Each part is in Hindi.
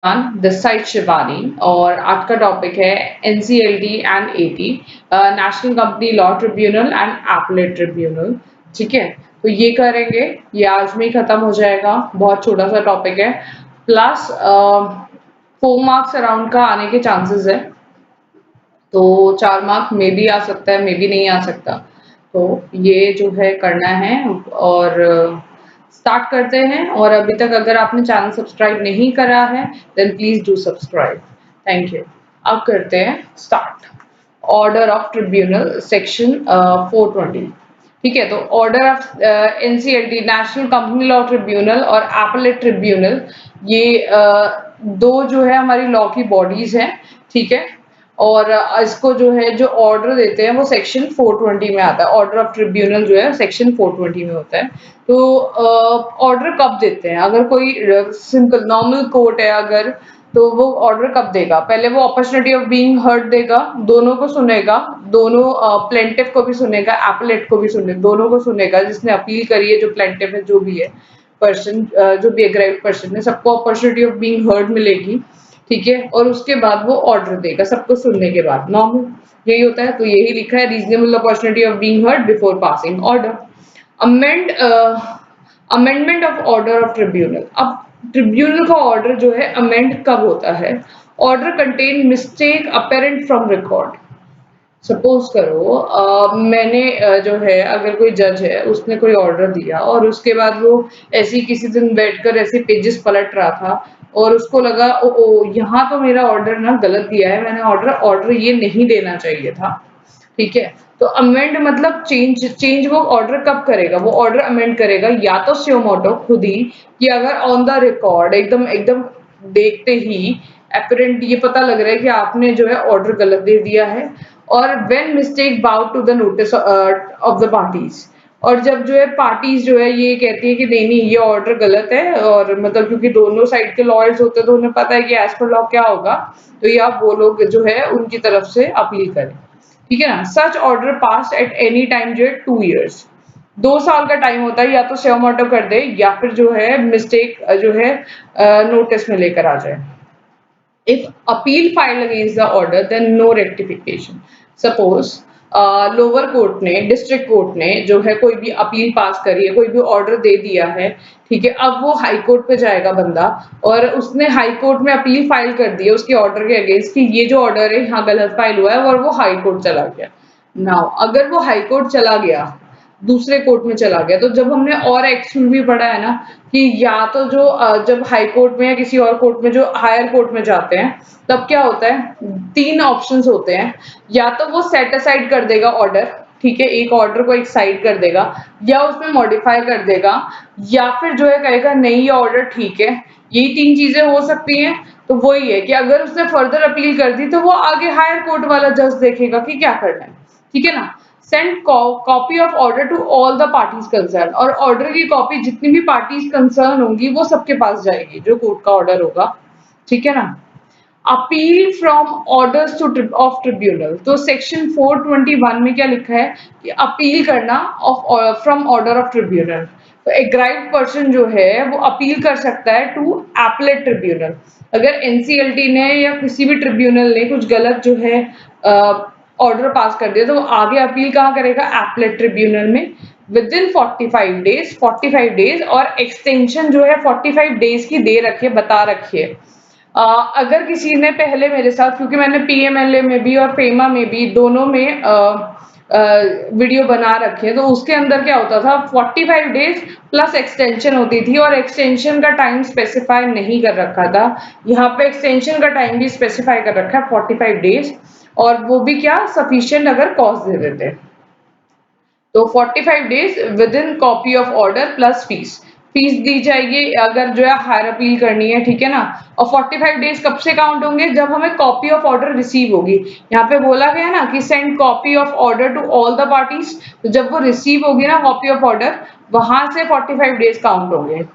दिस साइड शिवानी और आज का टॉपिक है NCLT and AT, national company law tribunal and appellate tribunal. ठीक है, तो ये करेंगे, ये आज में ही खत्म हो जाएगा। बहुत छोटा सा टॉपिक है, प्लस 4 मार्क्स अराउंड का आने के चांसेस है। तो 4 मार्क में भी आ सकता है, मे भी नहीं आ सकता। तो ये जो है करना है और स्टार्ट करते हैं। और अभी तक अगर आपने चैनल सब्सक्राइब नहीं करा है then please do subscribe. Thank you. अब करते हैं start. Order of tribunal section 420। ठीक है, तो order of NCLT national company law tribunal और एपलेट ट्रिब्यूनल, ये दो जो है हमारी लॉ की बॉडीज हैं। ठीक है, और इसको जो है जो ऑर्डर देते हैं वो सेक्शन 420 में आता है। ऑर्डर ऑफ ट्रिब्यूनल जो है सेक्शन 420 में होता है। तो ऑर्डर कब देते हैं? अगर कोई सिंपल नॉर्मल कोर्ट है अगर, तो वो ऑर्डर कब देगा? पहले वो अपॉर्चुनिटी ऑफ बीइंग हर्ड देगा, दोनों को सुनेगा, दोनों प्लेंटिफ को भी सुनेगा, एपलेट को भी सुनेगा, दोनों को सुनेगा। जिसने अपील करी है, जो प्लेंटिफ है, जो भी है पर्सन, जो भी एग्राइव्ड पर्सन है, सबको अपॉर्चुनिटी ऑफ बीइंग हर्ड मिलेगी। ठीक है, और उसके बाद वो ऑर्डर देगा सबको सुनने के बाद। नॉर्मल यही होता है। तो यही लिखा है, reasonable opportunity of being heard before passing order. Amend amendment of order of tribunal. अब ट्रिब्यूनल का ऑर्डर जो है अमेंड कब होता है? Order contain mistake apparent from record. Suppose करो मैंने जो है, अगर कोई जज है उसने कोई ऑर्डर दिया और उसके बाद वो ऐसे ही किसी दिन बैठकर ऐसे पेजेस पलट रहा था और उसको लगा ओ ओ यहाँ तो मेरा ऑर्डर ना गलत दिया है, मैंने ऑर्डर ऑर्डर ये नहीं देना चाहिए था। ठीक है, तो अमेंड मतलब चेंज। चेंज वो ऑर्डर कब करेगा? वो ऑर्डर अमेंड करेगा या तो स्यो मोटो खुद ही, कि अगर ऑन द रिकॉर्ड एकदम एकदम देखते ही अपरेंट ये पता लग रहा है कि आपने जो है ऑर्डर गलत दे दिया है। और when mistake bout to the notice of the parties. और जब जो है पार्टीज जो है ये कहती है कि नहीं नहीं ये ऑर्डर गलत है, और मतलब क्योंकि दोनों साइड के लॉयर्स होते हैं तो उन्हें पता है कि एज पर लॉ क्या होगा, तो ये आप वो लोग जो है उनकी तरफ से अपील करें। ठीक है ना? Such order pass at any time जो है 2 इयर्स, 2 साल का टाइम होता है, या तो सेव ऑर्डर कर दे या फिर जो है मिस्टेक जो है नोटिस में लेकर आ जाए। If appeal filed against the order, then no rectification. Suppose lower court ने, डिस्ट्रिक्ट कोर्ट ने जो है कोई भी अपील पास करी है, कोई भी ऑर्डर दे दिया है। ठीक है, अब वो हाई कोर्ट पे जाएगा बंदा, और उसने हाई कोर्ट में अपील फाइल कर दी है उसके ऑर्डर के अगेंस्ट कि ये जो ऑर्डर है यहाँ गलत फाइल हुआ है, और वो हाई कोर्ट चला गया। नाउ अगर वो हाई कोर्ट चला गया, दूसरे कोर्ट में चला गया, तो जब हमने और एक्ट में भी पढ़ा है ना कि या तो जो जब हाई कोर्ट में या किसी और कोर्ट में जो हायर कोर्ट में जाते हैं, तब क्या होता है, 3 ऑप्शंस होते हैं। या तो वो सेट असाइड कर देगा ऑर्डर, ठीक है, एक ऑर्डर को एक साइड कर देगा, या उसमें मॉडिफाई कर देगा, या फिर जो है कहेगा नहीं ये ऑर्डर ठीक है। यही 3 चीजें हो सकती हैं। तो वही है कि अगर उसने फर्दर अपील कर दी तो वो आगे हायर कोर्ट वाला जज देखेगा कि क्या करना है। ठीक है ना? Send copy of order to all the parties concern. और ऑर्डर की कॉपी जितनी भी पार्टीज कंसर्न होंगी वो सबके पास जाएगी, जो कोर्ट का ऑर्डर होगा। ठीक है ना? Appeal from orders two of tribunal. तो सेक्शन 421 में क्या लिखा है कि अपील करना of from order of tribunal. तो एग्राइव्ड पर्सन जो है वो अपील कर सकता है टू एपलेट ट्रिब्यूनल। अगर एनसीएलटी ने या किसी भी ट्रिब्यूनल ने कुछ गलत जो है ऑर्डर पास कर दिया, तो वो आगे अपील कहाँ करेगा? एपलेट ट्रिब्यूनल में, विद इन 45 डेज। 45 डेज, और एक्सटेंशन जो है 45 डेज की दे रखी है, बता रखी है। अगर किसी ने पहले मेरे साथ, क्योंकि मैंने पीएमएलए में भी और फेमा में भी दोनों में वीडियो बना रखे हैं, तो उसके अंदर क्या होता था, 45 डेज प्लस एक्सटेंशन होती थी, और एक्सटेंशन का टाइम स्पेसिफाई नहीं कर रखा था। यहाँ पे एक्सटेंशन का टाइम भी स्पेसिफाई कर रखा है 45 डेज, और वो भी क्या, सफिशिएंट अगर कॉज दे देते। तो 45 days within copy of order plus fees. Fees दी जाएगी अगर जो है हायर अपील करनी है। ठीक है ना? और 45 डेज कब से काउंट होंगे? जब हमें कॉपी ऑफ ऑर्डर रिसीव होगी। यहाँ पे बोला गया ना कि send copy of order to all the parties. तो जब वो रिसीव होगी ना कॉपी ऑफ ऑर्डर, वहां से 45 डेज काउंट होंगे।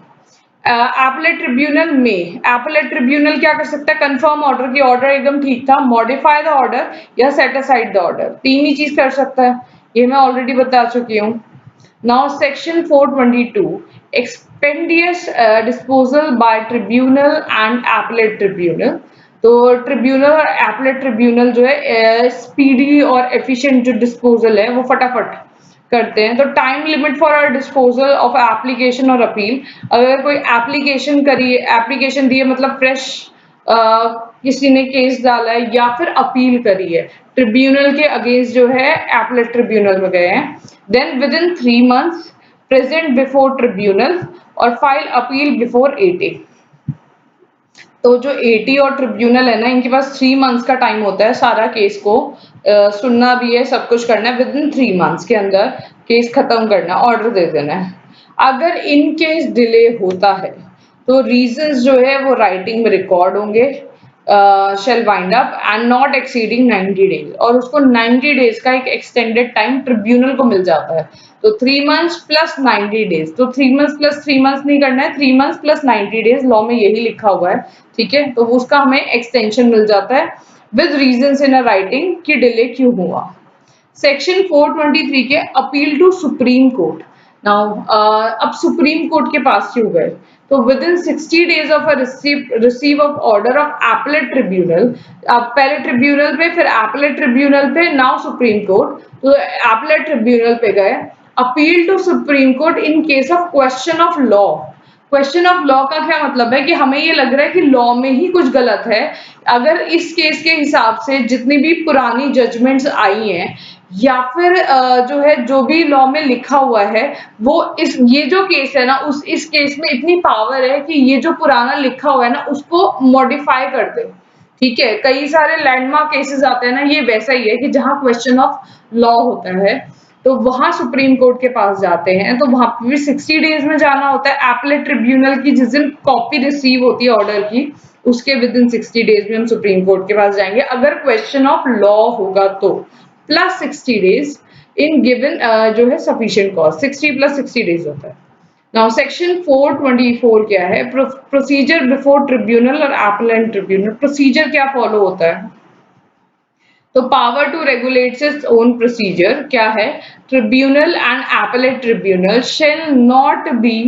एपलेट ट्रिब्यूनल में, एपलेट ट्रिब्यूनल क्या कर सकता है? कंफर्म ऑर्डर की ऑर्डर एकदम ठीक था, मॉडिफाई द ऑर्डर या सेट असाइड द ऑर्डर, तीन ही चीज कर सकता है। ये मैं ऑलरेडी बता चुकी हूँ। Now section 422 expeditious disposal by tribunal and appellate tribunal. तो ट्रिब्यूनल और एपलेट ट्रिब्यूनल जो है स्पीडी और एफिशिएंट जो डिस्पोजल है वो फटाफट करते हैं। तो time limit for disposal of application और अपील, अगर कोई एप्लीकेशन दी है मतलब फ्रेश किसी ने केस डाला है या फिर अपील करी है ट्रिब्यूनल के अगेंस्ट जो है एपलेट ट्रिब्यूनल में गए हैं, then within 3 months present before tribunal और फाइल अपील बिफोर एटी। तो जो एटी और ट्रिब्यूनल है ना, इनके पास 3 months का टाइम होता है सारा केस को सुनना भी है, सब कुछ करना है, विद इन 3 months के अंदर केस खत्म करना है, ऑर्डर दे देना है। अगर इन केस डिले होता है तो रीजंस जो है वो राइटिंग में रिकॉर्ड होंगे, shall wind up and not exceeding 90 days, और उसको 90 डेज का एक एक्सटेंडेड टाइम ट्रिब्यूनल को मिल जाता है। तो 3 months प्लस 90 डेज, तो 3 months प्लस 3 months नहीं करना है, 3 months प्लस 90 डेज, लॉ में यही लिखा हुआ है, ठीक है। तो उसका हमें एक्सटेंशन मिल जाता है with reasons in a writing कि डिले क्यों हुआ। सेक्शन 423 के appeal to supreme court. Now अब सुप्रीम कोर्ट के पास क्यों गए, तो within 60 days of receive of order of appellate tribunal, अब पहले ट्रिब्यूनल पे फिर एपलेट ट्रिब्यूनल पे, नाउ सुप्रीम कोर्ट, तो एपलेट ट्रिब्यूनल पे गए। Appeal to supreme court in case of question of law. Question of law का क्या मतलब है कि हमें ये लग रहा है कि लॉ में ही कुछ गलत है। अगर इस केस के हिसाब से जितनी भी पुरानी जजमेंट्स आई हैं या फिर जो है जो भी लॉ में लिखा हुआ है वो ये जो केस है ना, इस केस में इतनी पावर है कि ये जो पुराना लिखा हुआ है ना उसको मॉडिफाई कर दे, ठीक है। कई सारे लैंडमार्क केसेस आते हैं ना, ये वैसा ही है कि जहां क्वेश्चन ऑफ लॉ होता है तो वहां सुप्रीम कोर्ट के पास जाते हैं, तो वहां पे भी 60 डेज में जाना होता है। एपलेट ट्रिब्यूनल की जिस दिन कॉपी रिसीव होती है ऑर्डर की, उसके विद इन 60 डेज में हम सुप्रीम कोर्ट के पास जाएंगे अगर क्वेश्चन ऑफ लॉ होगा तो, प्लस 60 डेज इन गिवन जो है सफिशिएंट कॉज, 60 प्लस 60 डेज होता है। नाउ सेक्शन 424 क्या है, प्रोसीजर बिफोर ट्रिब्यूनल और एपलेट ट्रिब्यूनल। प्रोसीजर क्या फॉलो होता है, तो power to regulate its own procedure क्या है, tribunal and appellate tribunal shall not be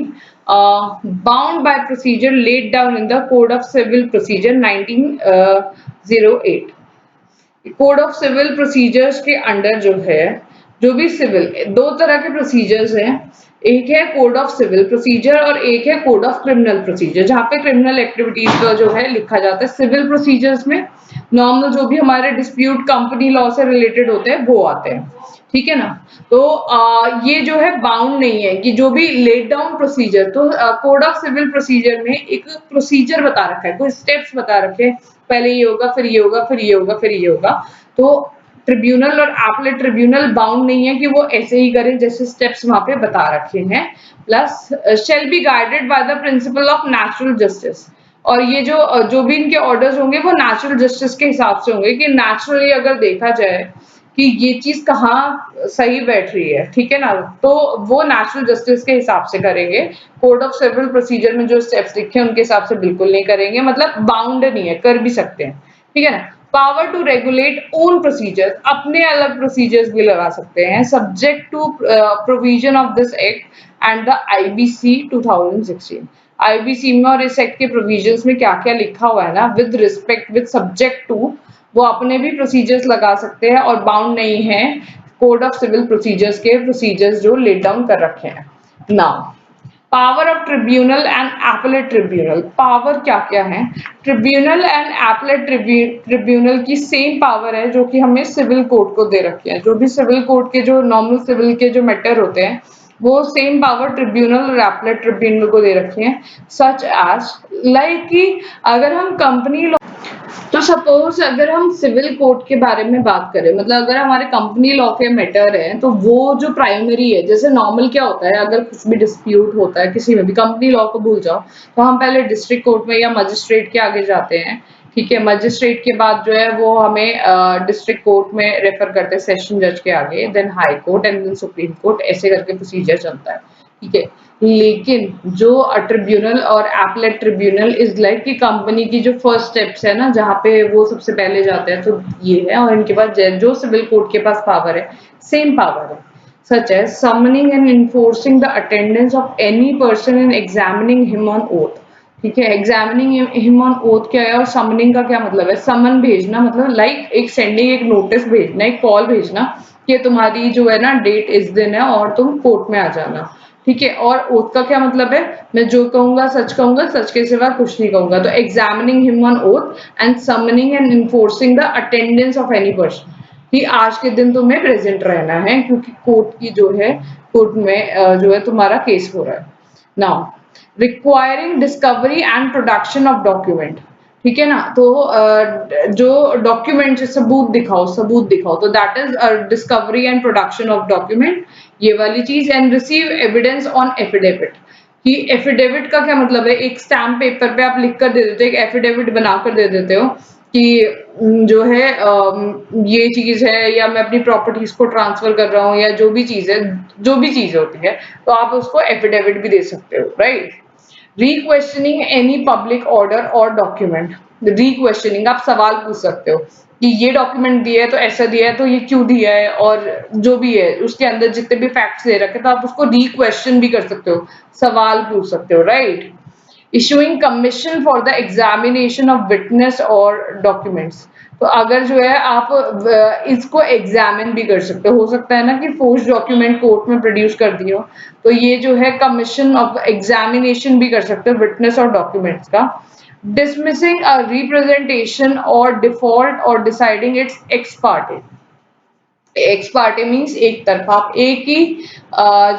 bound by procedure laid down in the code of civil procedure 1908। Code of civil procedures के अंडर जो है, जो भी सिविल, दो तरह के प्रोसीजर्स हैं, एक है कोड ऑफ सिविल प्रोसीजर और एक है कोड ऑफ क्रिमिनल प्रोसीजर, जहां पे क्रिमिनल एक्टिविटीज का जो है लिखा जाता है। सिविल प्रोसीजर्स में नॉर्मल जो भी हमारे डिस्प्यूट कंपनी लॉ से रिलेटेड होते हैं वो आते हैं, ठीक है ना। तो ये जो है बाउंड नहीं है कि जो भी लेट डाउन प्रोसीजर, तो कोड ऑफ सिविल प्रोसीजर में एक प्रोसीजर बता रखा है, कोई स्टेप्स बता रखे हैं, पहले ये होगा फिर ये होगा फिर ये होगा फिर ये होगा। तो ट्रिब्यूनल और एपलेट ट्रिब्यूनल बाउंड नहीं है कि वो ऐसे ही करें जैसे स्टेप्स वहां पे बता रखे हैं। Plus shall be guided by the principle of natural justice, और ये जो भी इनके ऑर्डर्स होंगे वो नेचुरल जस्टिस के हिसाब से होंगे कि नेचुरली अगर देखा जाए कि ये चीज कहाँ सही बैठ रही है, ठीक है ना, तो वो नेचुरल जस्टिस के हिसाब से करेंगे। कोड ऑफ सिविल प्रोसीजर में जो स्टेप्स लिखे हैं उनके हिसाब से बिल्कुल नहीं करेंगे, मतलब बाउंड नहीं है, कर भी सकते हैं, ठीक है ना। Power to regulate own procedures, अपने अलग प्रोसीजर्स भी लगा सकते हैं, subject to provision of this act and the IBC 2016। IBC में और इस एक्ट के प्रोविजंस में क्या क्या लिखा हुआ है ना, with respect with subject to, वो अपने भी प्रोसीजर्स लगा सकते हैं और बाउंड नहीं है कोड ऑफ सिविल प्रोसीजर्स के प्रोसीजर्स जो लेट डाउन कर रखे हैं। Now power of tribunal and appellate tribunal, power क्या क्या है, ट्रिब्यूनल एंड एपलेट ट्रिब्यूनल की सेम पावर है जो कि हमें सिविल कोर्ट को दे रखे हैं। जो भी सिविल कोर्ट के जो नॉर्मल सिविल के जो मैटर होते हैं वो सेम पावर ट्रिब्यूनल और एपलेट ट्रिब्यूनल को दे रखे हैं। सच एज लाइक कि अगर हम कंपनी, तो सपोज अगर हम सिविल कोर्ट के बारे में बात करें, मतलब अगर हमारे कंपनी लॉ के मैटर है तो वो जो प्राइमरी है, जैसे नॉर्मल क्या होता है, अगर कुछ भी डिस्प्यूट होता है किसी में भी, कंपनी लॉ को भूल जाओ, तो हम पहले डिस्ट्रिक्ट कोर्ट में या मजिस्ट्रेट के आगे जाते हैं, ठीक है। मजिस्ट्रेट के बाद जो है वो हमें डिस्ट्रिक्ट कोर्ट में रेफर करते हैं, सेशन जज के आगे, then high court and then supreme court, ऐसे करके प्रोसीजर चलता है, ठीक है। लेकिन जो ट्रिब्यूनल और एपलेट ट्रिब्यूनल इज लाइक कि कंपनी की जो फर्स्ट स्टेप्स है ना, जहाँ पे वो सबसे पहले जाते हैं, तो ये है। और इनके पास जो सिविल कोर्ट के पास पावर है, सेम पावर है, such as summoning and enforcing the attendance of any person and examining him on oath. ठीक है, एग्जामिनिंग हिम ऑन ओथ क्या है और समनिंग का क्या मतलब है? समन भेजना मतलब लाइक एक सेंडिंग, एक नोटिस भेजना, एक कॉल भेजना कि तुम्हारी जो है ना डेट इस दिन है और तुम कोर्ट में आ जाना। ठीक है, और ओथ का क्या मतलब है? मैं जो कहूंगा, सच के सिवा कुछ नहीं कहूंगा। तो examining him on oath and summoning and enforcing the attendance of any person, कि आज के दिन तुम्हें प्रेजेंट रहना है क्योंकि कोर्ट की जो है, कोर्ट में जो है तुम्हारा केस हो रहा है। Now requiring discovery and production of document. ठीक है ना, तो जो डॉक्यूमेंट, सबूत दिखाओ, तो that is discovery and production of document, ये वाली चीज। And receive evidence on affidavit, कि एफिडेविट का क्या मतलब है? एक स्टैम्प पेपर पे आप लिख कर दे देते हो, एक एफिडेविट बनाकर दे देते हो कि जो है ये चीज है, या मैं अपनी प्रॉपर्टीज को ट्रांसफर कर रहा हूँ, या जो भी चीज है, जो भी चीज होती है, तो आप उसको एफिडेविट भी दे सकते हो, राइट। रीक्वेश्चनिंग एनी पब्लिक ऑर्डर और डॉक्यूमेंट। रीक्वेश्चनिंग, आप सवाल पूछ सकते हो कि ये डॉक्यूमेंट दिया है तो ऐसा दिया है तो ये क्यों दिया है, और जो भी है उसके अंदर जितने भी फैक्ट्स दे रखे तो आप उसको रीक्वेश्चन भी कर सकते हो, सवाल पूछ सकते हो, right. Issuing commission for the examination of witness और डॉक्यूमेंट्स, तो अगर जो है आप इसको एग्जामिन भी कर सकते हो सकता है ना कि फोर्स डॉक्यूमेंट कोर्ट में प्रोड्यूस कर दिए हो, तो ये जो है कमीशन ऑफ एग्जामिनेशन भी कर सकते हो विटनेस और डॉक्यूमेंट्स का। डिसमिसिंग अ रिप्रेजेंटेशन और डिफॉल्ट और deciding it's x party. X party means एक तरफा, आप एक ही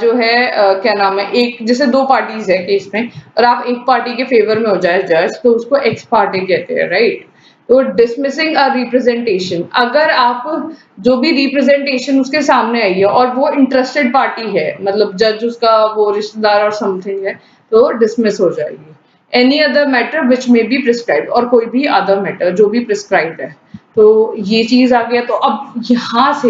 जो है क्या नाम है, एक जैसे दो पार्टीज है केस में और आप एक पार्टी के फेवर में हो जाए जज, तो उसको एक्स पार्टी कहते हैं, राइट। तो डिसमिसिंग अ रिप्रेजेंटेशन, अगर आप जो भी रिप्रेजेंटेशन उसके सामने आई है और वो इंटरेस्टेड पार्टी है, मतलब जज उसका वो रिश्तेदार और समथिंग है, तो डिसमिस हो जाएगी। Any other matter which may be prescribe, और कोई भी अदर मैटर जो भी प्रिस्क्राइब्ड है, तो ये चीज आ गया। तो अब यहाँ से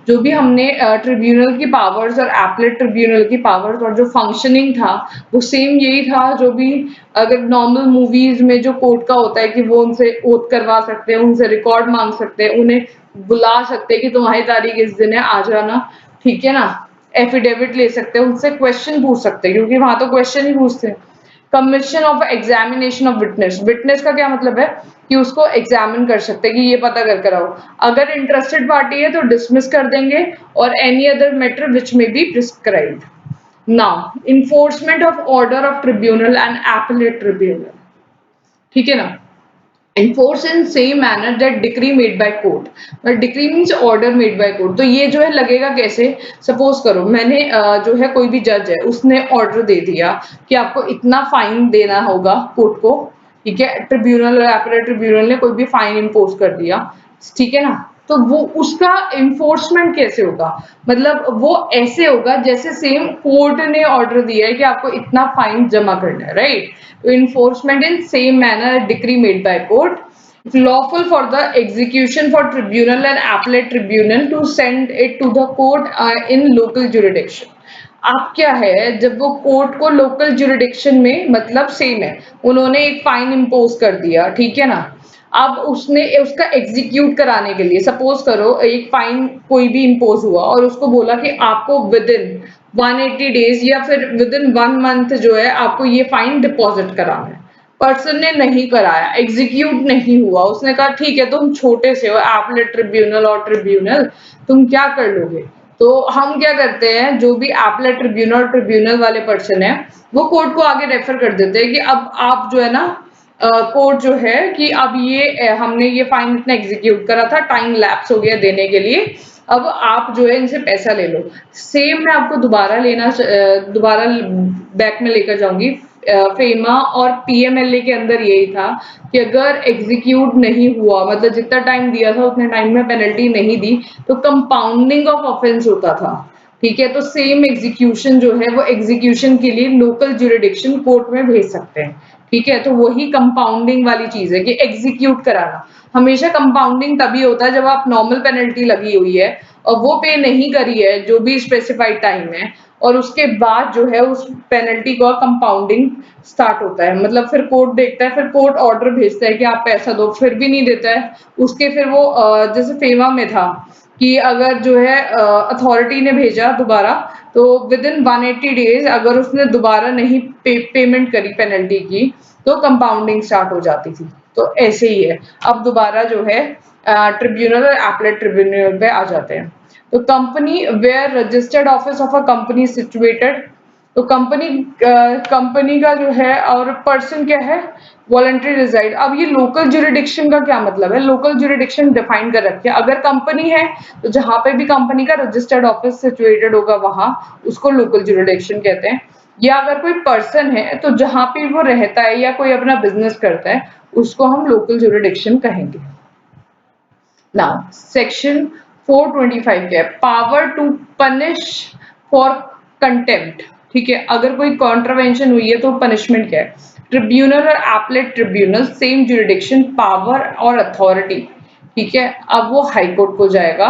जो भी हमने ट्रिब्यूनल की पावर्स और एपलेट ट्रिब्यूनल की पावर्स और जो फंक्शनिंग था वो सेम यही था जो भी अगर नॉर्मल मूवीज में जो कोर्ट का होता है कि वो उनसे ओथ करवा सकते हैं, उनसे रिकॉर्ड मांग सकते हैं, उन्हें बुला सकते हैं कि तुम्हारी तारीख इस दिन है, आ जाना। ठीक है ना, एफिडेविट ले सकते हैं, उनसे क्वेश्चन पूछ सकते हैं क्योंकि वहां तो क्वेश्चन ही पूछते हैं। Commission of examination of witness, witness का क्या मतलब है कि उसको एग्जामिन कर सकते हैं कि ये पता कर कर आओ। अगर इंटरेस्टेड पार्टी है तो डिसमिस कर देंगे, और any other matter which may be prescribed. Now enforcement of order of tribunal and appellate tribunal. ठीक है ना, enforce in same manner that decree made by court, but decree means order made by court। तो ये जो है लगेगा कैसे? सपोज करो मैंने जो है कोई भी जज है उसने ऑर्डर दे दिया कि आपको इतना फाइन देना होगा कोर्ट को। ठीक है, ट्रिब्यूनल और एपलेट ट्रिब्यूनल ने कोई भी फाइन इम्पोज कर दिया, ठीक है ना, तो वो उसका इन्फोर्समेंट कैसे होगा? मतलब वो ऐसे होगा जैसे सेम कोर्ट ने ऑर्डर दिया है कि आपको इतना फाइन जमा करना है, राइट। तो enforcement in same manner decree made by court, lawful for the execution for tribunal and appellate tribunal to send it to the court in local jurisdiction। अब क्या है, जब वो कोर्ट को लोकल जुरिडिक्शन में, मतलब सेम है, उन्होंने एक फाइन इम्पोज कर दिया, ठीक है ना, अब उसने उसका एग्जीक्यूट कराने के लिए सपोज करो एक फाइन कोई भी इम्पोज हुआ और उसको बोला कि आपको विद इन 180 डेज या फिर विद इन 1 मंथ जो है आपको ये फाइन डिपॉजिट कराना है। पर्सन ने नहीं कराया, एग्जीक्यूट नहीं हुआ, उसने कहा ठीक है तुम छोटे से हो, एपलेट ट्रिब्यूनल और ट्रिब्यूनल, तुम क्या कर लोगे? तो हम क्या करते हैं, जो भी एपलेट ट्रिब्यूनल और ट्रिब्यूनल वाले पर्सन है वो कोर्ट को आगे रेफर कर देते हैं कि अब आप जो है ना, कोर्ट जो है कि अब ये हमने ये फाइन इतना एग्जीक्यूट करा था, टाइम लैप्स हो गया देने के लिए, अब आप जो है इनसे पैसा ले लो। सेम मैं आपको दोबारा बैक में लेकर जाऊंगी। फेमा और पीएमएलए के अंदर यही था कि अगर एग्जीक्यूट नहीं हुआ, मतलब जितना टाइम दिया था उतने टाइम में पेनल्टी नहीं दी, तो कंपाउंडिंग ऑफ ऑफेंस होता था। ठीक है, तो सेम एग्जीक्यूशन जो है वो एग्जीक्यूशन के लिए लोकल ज्यूरिडिक्शन कोर्ट में भेज सकते हैं। ठीक है, तो वही कंपाउंडिंग वाली चीज है कि एग्जीक्यूट कराना। हमेशा कंपाउंडिंग तभी होता है जब आप नॉर्मल पेनल्टी लगी हुई है और वो पे नहीं करी है जो भी स्पेसिफाइड टाइम है, और उसके बाद जो है उस पेनल्टी का कंपाउंडिंग स्टार्ट होता है। मतलब फिर कोर्ट देखता है, फिर कोर्ट ऑर्डर भेजता है कि आप पैसा दो, फिर भी नहीं देता है उसके, फिर वो जैसे फेमा में था कि अगर जो है अथॉरिटी ने भेजा दोबारा, तो विद इन 180 डेज अगर उसने दोबारा नहीं पेमेंट करी पेनल्टी की, तो कंपाउंडिंग स्टार्ट हो जाती थी। तो ऐसे ही है, अब दोबारा जो है ट्रिब्यूनल और एपलेट ट्रिब्यूनल पे आ जाते हैं। तो company where registered office of a company situated, तो कंपनी का जो है और पर्सन क्या है, वॉलंटरी रिजाइड। अब ये लोकल ज्यूरिडिक्शन का क्या मतलब है, लोकल ज्यूरिडिक्शन डिफाइन कर रखे हैं। अगर कंपनी है तो जहां पे भी कंपनी का रजिस्टर्ड ऑफिस सिचुएटेड होगा वहां, उसको लोकल ज्यूरिडिक्शन कहते हैं। या अगर कोई पर्सन है तो जहां पे वो रहता है या कोई अपना बिजनेस करता है, उसको हम लोकल ज्यूरिडिक्शन कहेंगे। नाउ सेक्शन 425 क्या है, power to punish for contempt. ठीक है, अगर कोई कॉन्ट्रवेंशन हुई है तो पनिशमेंट क्या है। ट्रिब्यूनल और appellate tribunal same jurisdiction, power और अथॉरिटी। ठीक है, अब वो हाई कोर्ट को जाएगा।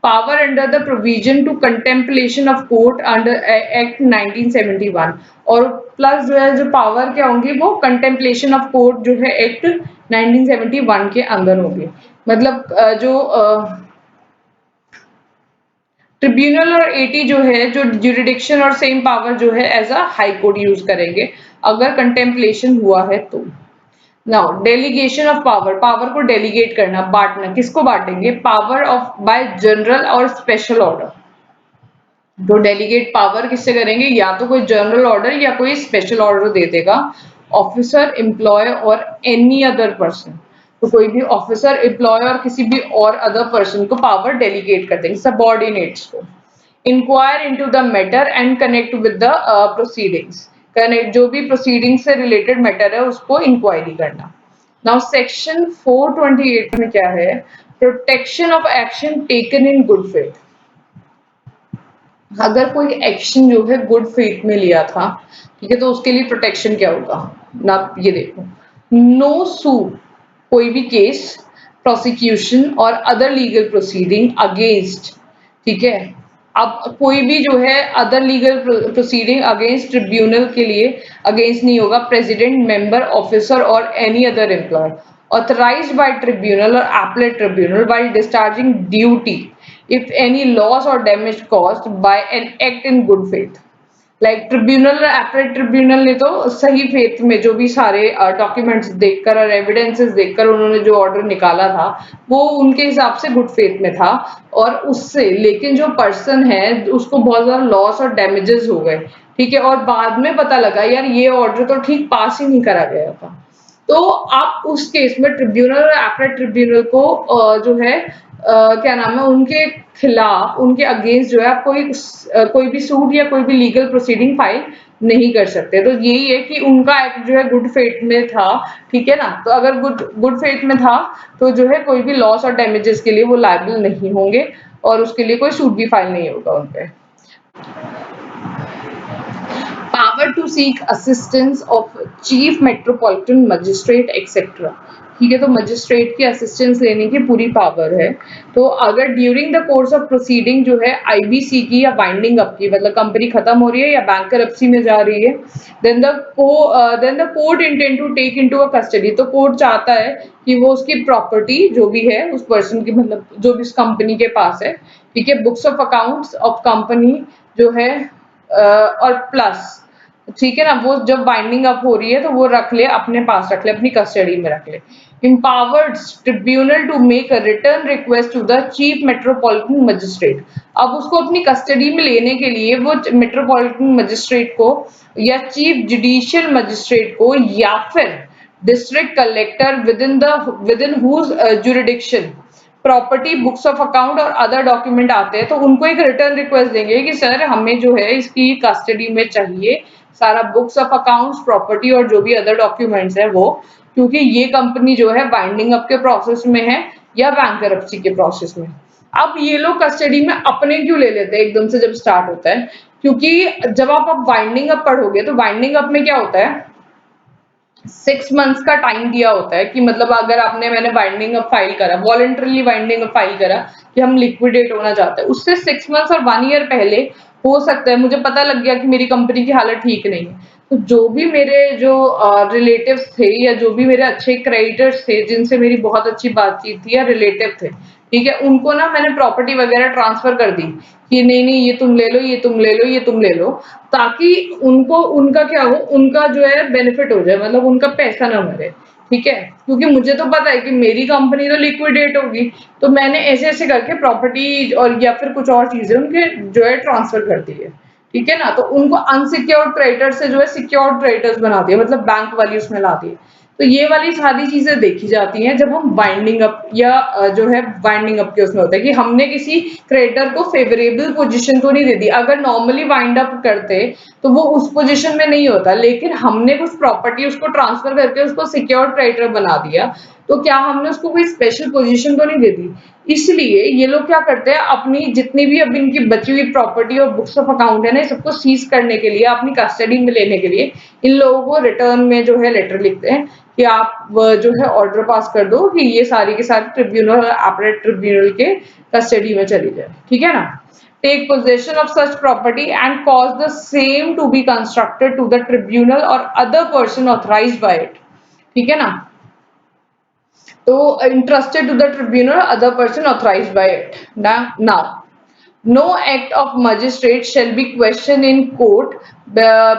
Power under the provision to contemplation of court under act 1971, और प्लस जो है जो पावर क्या होंगी वो कंटेम्पलेशन ऑफ कोर्ट जो है एक्ट 1971 के अंदर होगी। मतलब जो ट्रिब्यूनल और एटी जो है जो ज्यूरिडिक्शन और सेम पावर जो है as a high court use करेंगे अगर कंटेम्पलेशन हुआ है तो। Now delegation of power, power को डेलीगेट करना, बांटना, किसको बांटेंगे, पावर ऑफ बाय जनरल और स्पेशल ऑर्डर। तो डेलीगेट पावर किससे करेंगे, या तो कोई जनरल ऑर्डर या कोई स्पेशल ऑर्डर दे देगा ऑफिसर, एम्प्लॉय और एनी अदर पर्सन। तो कोई भी ऑफिसर, एम्प्लॉय और किसी भी और अदर पर्सन को पावर डेलीगेट कर देंगे, सबऑर्डिनेट्स को। Inquire into the matter and connect with the proceedings, connect जो भी प्रोसीडिंग से रिलेटेड मैटर है उसको इंक्वायरी करना। नाउ सेक्शन 428 में क्या है, protection of action taken in good faith. अगर कोई एक्शन जो है गुड फेथ में लिया था, ठीक है, तो उसके लिए प्रोटेक्शन क्या होगा ना, ये देखो, नो सू, कोई भी केस, प्रोसिक्यूशन और अदर लीगल प्रोसीडिंग अगेंस्ट। ठीक है, अब कोई भी जो है other legal proceeding against tribunal के लिए अगेंस्ट नहीं होगा प्रेसिडेंट, मेंबर, ऑफिसर और any other employ authorized by tribunal or appellate tribunal while discharging duty if any loss or damage caused by an act in good faith। Like tribunal और एपलेट ट्रिब्यूनल ने तो सही फेथ में जो भी सारे डॉक्यूमेंट्स देखकर और एविडेंसेस देखकर उन्होंने जो ऑर्डर निकाला था वो उनके हिसाब से गुड फेथ में था, और उससे लेकिन जो पर्सन है उसको बहुत ज्यादा लॉस और डैमेजेस हो गए। ठीक है, और बाद में पता लगा यार ये ऑर्डर तो ठीक पास ही नहीं करा गया था। तो आप उस केस में ट्रिब्यूनल और एपलेट ट्रिब्यूनल को जो है क्या नाम है, उनके खिलाफ, उनके अगेंस्ट जो है आप कोई भी सूट या कोई भी लीगल प्रोसीडिंग फाइल नहीं कर सकते। तो यही है कि उनका एक्ट जो है गुड फेथ में था। ठीक है ना, तो अगर गुड फेथ में था तो जो है कोई भी लॉस और डैमेजेस के लिए वो लायबल नहीं होंगे और उसके लिए कोई सूट भी फाइल नहीं होगा उनपे। Power to seek assistance of chief metropolitan magistrate etcetera. ठीक है, तो मजिस्ट्रेट की असिस्टेंस लेने की पूरी पावर है। तो अगर during the course of proceeding जो है आईबीसी की या वाइंडिंग अप की, मतलब कंपनी खत्म हो रही है या बैंकरप्सी में जा रही है, then the court intend to take into a custody, तो कोर्ट चाहता है कि वो उसकी प्रॉपर्टी जो भी है उस पर्सन की, मतलब जो भी उस कंपनी के पास है, ठीक है, books of accounts of company जो है और प्लस, ठीक है ना, वो जब बाइंडिंग अप हो रही है तो वो रख ले, अपने पास रख ले, अपनी कस्टडी में रख ले। Empowered tribunal to make a return request to the chief metropolitan magistrate. अब उसको अपनी कस्टडी में लेने के लिए वो मेट्रोपॉलिटन मजिस्ट्रेट को या चीफ जुडिशियल मजिस्ट्रेट को या फिर district collector within whose jurisdiction property, books of account और अदर डॉक्यूमेंट आते हैं, तो उनको एक रिटर्न रिक्वेस्ट देंगे कि सर हमें जो है इसकी कस्टडी में चाहिए सारा बुक्स ऑफ अकाउंट्स, प्रॉपर्टी और जो भी अदर डॉक्यूमेंट्स है वो, क्योंकि ये कंपनी जो है बाइंडिंग अप के प्रोसेस में है या बैंकरप्सी के प्रोसेस में। अब ये लोग कस्टडी में अपने क्यों ले लेते हैं एकदम से जब स्टार्ट होता है, क्योंकि जब आप बाइंडिंग अप पढ़ोगे तो बाइंडिंग अप में क्या होता है, 6 मंथ्स का टाइम दिया होता है कि मतलब अगर मैंने बाइंडिंग अप फाइल करा, वॉलंटरली बाइंडिंग अप फाइल करा कि हम लिक्विडेट होना चाहते हैं, उससे 6 मंथ्स और 1 ईयर पहले हो सकता है मुझे पता लग गया कि मेरी कंपनी की हालत ठीक नहीं है, तो जो भी मेरे जो रिलेटिव्स थे या जो भी मेरे अच्छे क्रेडिटर्स थे जिनसे मेरी बहुत अच्छी बातचीत थी या रिलेटिव थे, ठीक है, उनको ना मैंने प्रॉपर्टी वगैरह ट्रांसफर कर दी कि नहीं नहीं ये तुम ले लो, ये तुम ले लो, ये तुम ले लो, ताकि उनको उनका क्या हो, उनका जो है बेनिफिट हो जाए, मतलब उनका पैसा ना मरे। ठीक है, क्योंकि मुझे तो पता है कि मेरी कंपनी तो लिक्विडेट होगी, तो मैंने ऐसे ऐसे करके प्रॉपर्टी और या फिर कुछ और चीजें उनके जो है ट्रांसफर कर दी है। ठीक है ना, तो उनको अनसिक्योर्ड क्रेडिटर से जो है सिक्योर्ड क्रेडिटर्स बना दिए, मतलब बैंक वाली उसमें ला दी। तो ये वाली सारी चीजें देखी जाती हैं जब हम बाइंडिंग अप या जो है बाइंडिंग अप के उसमें होता है कि हमने किसी क्रेडिटर को फेवरेबल पोजीशन तो नहीं दे दी। अगर नॉर्मली वाइंड अप करते तो वो उस पोजीशन में नहीं होता, लेकिन हमने कुछ प्रॉपर्टी उसको ट्रांसफर करके उसको सिक्योर्ड क्रेडिटर बना दिया, तो क्या हमने उसको कोई स्पेशल पोजीशन तो नहीं दे दी। इसलिए ये लोग क्या करते हैं, अपनी जितनी भी अब इनकी बची हुई प्रॉपर्टी और बुक्स ऑफ अकाउंट है ना, सबको सीज करने के लिए, अपनी कस्टडी में लेने के लिए इन लोगों को रिटर्न में जो है लेटर लिखते हैं कि आप जो है ऑर्डर पास कर दो कि ये सारी के सारी ट्रिब्यूनल, अपीलेट ट्रिब्यूनल के कस्टडी में चली जाए। ठीक है ना, take possession of such property and cause the same to be constructed to the tribunal or other person authorized by it। ठीक है ना, तो entrusted to the tribunal or other person authorized by it। Now no act of magistrate shall be questioned in court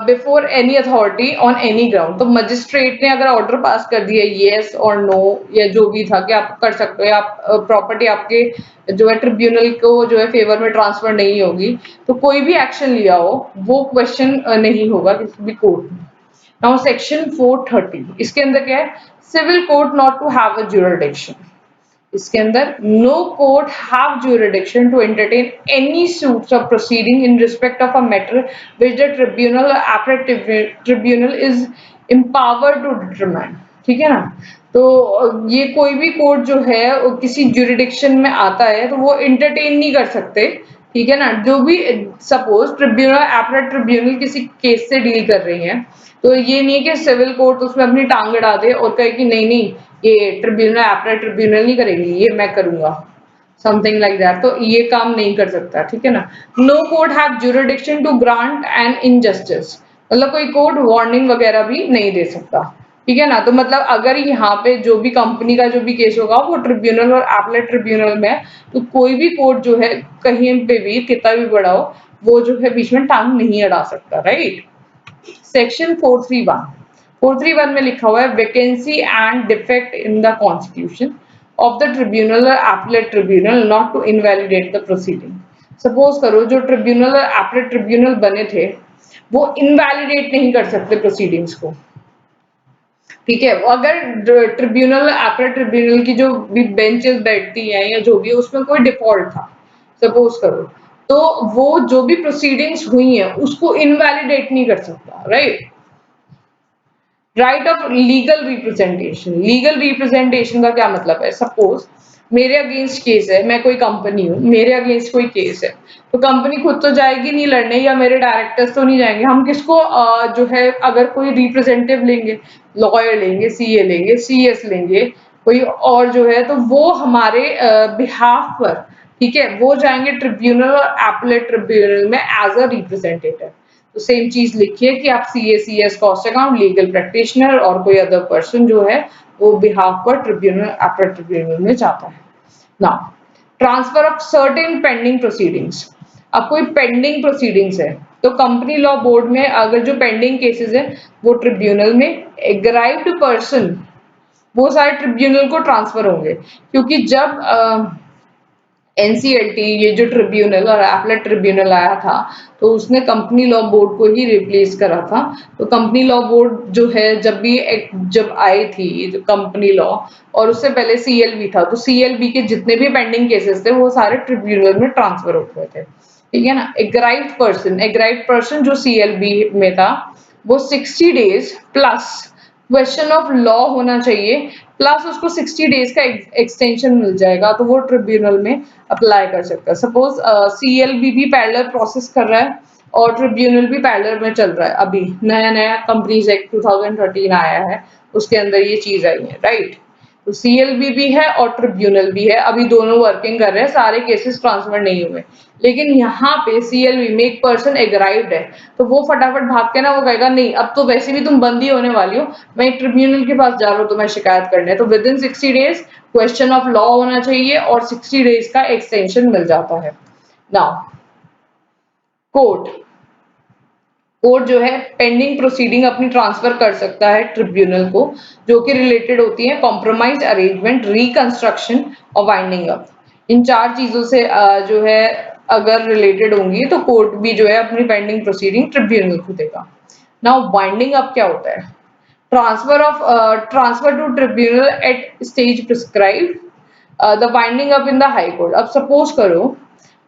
before any authority on any ground। तो मजिस्ट्रेट ने अगर ऑर्डर पास कर दिया येस और नो या जो भी था कि आप कर सकते हो, या आप प्रॉपर्टी आपके जो है ट्रिब्यूनल को जो है फेवर में ट्रांसफर नहीं होगी, तो कोई भी एक्शन लिया हो वो क्वेश्चन नहीं होगा किसी भी कोर्ट में। नाउ सेक्शन 430 इसके अंदर क्या है, civil court not to have a jurisdiction. इसके अंदर no court have jurisdiction to entertain any suits और proceeding in respect of a matter which the tribunal और appellate tribunal is empowered to determine. ठीक है ना, तो ये कोई भी कोर्ट जो है वो किसी ज्यूरिडिक्शन में आता है तो वो एंटरटेन नहीं कर सकते। ठीक है ना, जो भी सपोज ट्रिब्यूनल अपीलेट ट्रिब्यूनल किसी केस से डील कर रही है, तो ये नहीं है कि सिविल कोर्ट उसमें अपनी टांग अड़ा दे और कहे कि नहीं नहीं ये ट्रिब्यूनल अपीलेट ट्रिब्यूनल नहीं करेगी, ये मैं करूंगा, समथिंग लाइक दैट। तो ये काम नहीं कर सकता। ठीक है ना, no court have jurisdiction to grant an injustice, मतलब कोई कोर्ट वार्निंग वगैरह भी नहीं दे सकता। ठीक है ना, तो मतलब अगर यहाँ पे जो भी कंपनी का जो भी केस होगा वो ट्रिब्यूनल और अपीलेट ट्रिब्यूनल में, तो कोई भी कोर्ट जो है कहीं पे भी कितना भी बड़ा हो वो जो है बीच में टांग नहीं अड़ा सकता। राइट, सेक्शन 431 में लिखा हुआ है vacancy and defect in the constitution of the tribunal और appellate tribunal not to invalidate the proceeding. Suppose करो जो ट्रिब्यूनल और अपीलेट ट्रिब्यूनल बने थे वो इनवैलिडेट नहीं कर सकते प्रोसीडिंग्स को। ठीक है, अगर ट्रिब्यूनल अपीलेट ट्रिब्यूनल की जो भी बेंचेस बैठती हैं या जो भी है उसमें कोई डिफॉल्ट था सपोज करो, तो वो जो भी प्रोसीडिंग्स हुई हैं उसको इनवैलिडेट नहीं कर सकता। Right, right of legal representation. Legal representation का क्या मतलब है, सपोज मेरे अगेंस्ट केस है, मैं कोई कंपनी हूँ, मेरे अगेंस्ट कोई केस है, तो कंपनी खुद तो जाएगी नहीं लड़ने या मेरे डायरेक्टर्स तो नहीं जाएंगे, हम किसको जो है अगर कोई रिप्रेजेंटेटिव लेंगे, लॉयर लेंगे, सीए लेंगे, सीएस लेंगे, कोई और जो है, तो वो हमारे बिहाफ पर, ठीक है, वो जाएंगे ट्रिब्यूनल और अपीलेट ट्रिब्यूनल में एज अ रिप्रेजेंटेटिव। तो सेम चीज लिखिए कि आप CA, CS, cost account, legal practitioner और कोई अदर पर्सन जो है वो बिहाफ पर ट्रिब्यूनल, अपीलेट ट्रिब्यूनल में जाता है। Now transfer of certain pending proceedings. अब कोई पेंडिंग प्रोसीडिंग्स है तो कंपनी लॉ बोर्ड में अगर जो पेंडिंग केसेस है वो ट्रिब्यूनल में, एग्राइव्ड पर्सन वो सारे ट्रिब्यूनल को ट्रांसफर होंगे, क्योंकि जब एनसीएलटी ये जो ट्रिब्यूनल और अपीलेट ट्रिब्यूनल आया था तो उसने कंपनी लॉ बोर्ड को ही रिप्लेस करा था। तो कंपनी लॉ बोर्ड जो है जब आई थी जो कंपनी लॉ, और उससे पहले सीएलबी था, तो सीएलबी के जितने भी पेंडिंग केसेस थे वो सारे ट्रिब्यूनल में ट्रांसफर हो गए थे। ठीक है ना, एग्राइव्ड पर्सन जो सीएलबी में था वो 60 days plus question of law होना चाहिए, प्लस उसको 60 डेज का एक्सटेंशन मिल जाएगा, तो वो ट्रिब्यूनल में अप्लाई कर सकता है। सपोज सीएलबी भी पैरेलल प्रोसेस कर रहा है और ट्रिब्यूनल भी पैरेलल में चल रहा है, अभी नया नया कंपनीज एक्ट 2013 आया है उसके अंदर ये चीज आई है। राइट, तो सीएलबी भी है और ट्रिब्यूनल भी है, अभी दोनों वर्किंग कर रहे हैं, सारे केसेस ट्रांसफर नहीं हुए। लेकिन यहाँ पे सीएलबी में एक पर्सन एग्राइव्ड है, तो वो फटाफट भाग के ना वो कहेगा नहीं अब तो वैसे भी तुम बंदी होने वाली हो, मैं एक ट्रिब्यूनल के पास जा रहा हूँ तुम्हें शिकायत करने। तो within 60 days question of law होना चाहिए और 60 डेज का एक्सटेंशन मिल जाता है। नाउ कोर्ट कोर्ट जो है पेंडिंग प्रोसीडिंग अपनी ट्रांसफर कर सकता है ट्रिब्यूनल को, जो कि रिलेटेड होती है कॉम्प्रोमाइज अरेंजमेंट, रिकंस्ट्रक्शन और वाइंडिंग अप। इन चार चीजों से जो है अगर रिलेटेड होंगी तो कोर्ट भी जो है अपनी पेंडिंग प्रोसीडिंग ट्रिब्यूनल को देगा। नाउ वाइंडिंग अप क्या होता है? Transfer to tribunal at stage prescribe the winding up in the high court. अब सपोज करो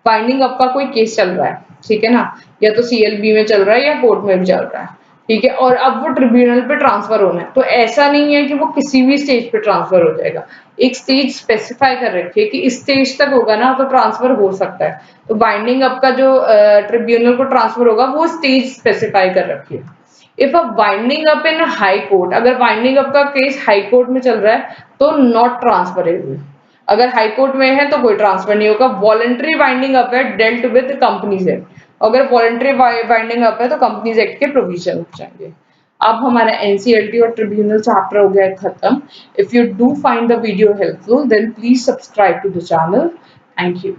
वाइंडिंग अप का कोई केस चल रहा है, ठीक है ना, या तो सीएलबी में चल रहा है या कोर्ट में भी चल रहा है, ठीक है, और अब वो ट्रिब्यूनल पे ट्रांसफर होना है। तो ऐसा नहीं है कि वो किसी भी स्टेज पे ट्रांसफर हो जाएगा, एक स्टेज स्पेसिफाई कर रखी है कि इस स्टेज तक होगा ना तो ट्रांसफर हो सकता है। तो बाइंडिंग अप का जो ट्रिब्यूनल को ट्रांसफर होगा वो स्टेज स्पेसिफाई कर रखी है। If a winding up in high court, अगर वाइंडिंग अप का केस हाई कोर्ट में चल रहा है तो नॉट ट्रांसफरेबल। अगर हाई कोर्ट में है तो कोई ट्रांसफर नहीं होगा। वॉलंटरी वाइंडिंग अप है डेल्ट विद कंपनीज एक्ट, अगर वॉलंटरी वाइंडिंग अप है तो कंपनीज एक्ट के प्रोविजन हो जाएंगे। अब हमारा एनसीएलटी और ट्रिब्यूनल चैप्टर हो गया है खत्म। If you do find the video helpful then please subscribe to the channel. Thank you.